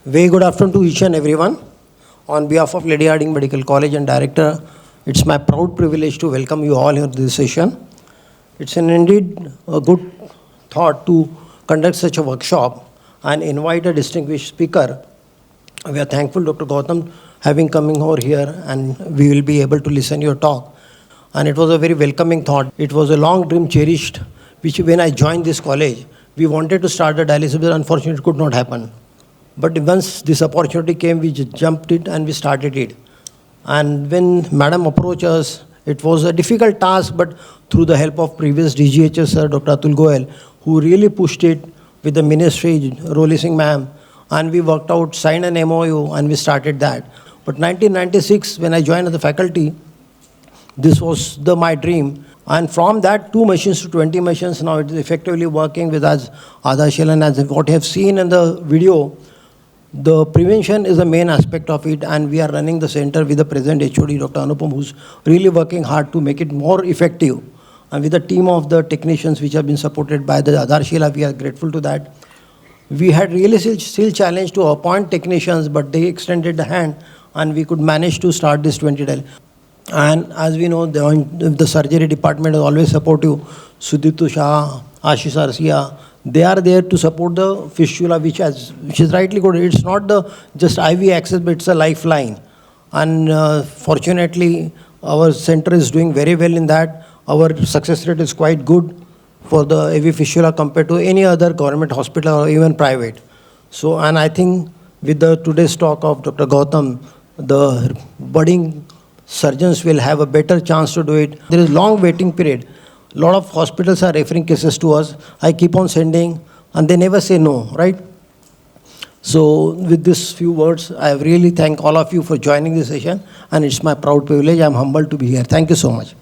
Very good afternoon to each and everyone. On behalf of Lady Hardinge Medical College and Director, it's my proud privilege to welcome you all here to this session. It's indeed a good thought to conduct such a workshop and invite a distinguished speaker. We are thankful, Dr. Gautam, having coming over here, and we will be able to listen your talk. And it was a very welcoming thought. It was a long dream cherished, which when I joined this college, we wanted to start a dialysis, but unfortunately it could not happen. But once this opportunity came, we just jumped it and we started it. And when Madam approached us, it was a difficult task, but through the help of previous DGHS sir, Dr. L.H, who really pushed it with the ministry, Roli Singh ma'am, and we worked out, signed an MOU, and we started that. But 1996, when I joined the faculty, this was my dream. And from that 2 machines to 20 machines, now it is effectively working with us, Adharshila, and as what you have seen in the video, the prevention is the main aspect of it, and we are running the center with the present HOD, Dr. Anupam, who's really working hard to make it more effective. And with the team of the technicians which have been supported by the Adharshila, we are grateful to that. We had really still challenge to appoint technicians, but they extended the hand, and we could manage to start this 20 dial. And as we know, the surgery department is always supportive. Sudipto Shah, Ashish Arsia, they are there to support the fistula, which is rightly good. It's not the just IV access, but it's a lifeline. And fortunately, our center is doing very well in that. Our success rate is quite good for the AV fistula compared to any other government hospital or even private. So, and I think with the today's talk of Dr. Gautam, the budding surgeons will have a better chance to do it. There is long waiting period. A lot of hospitals are referring cases to us. I keep on sending, and they never say no, right? So with these few words, I really thank all of you for joining this session, and it's my proud privilege. I'm humbled to be here. Thank you so much.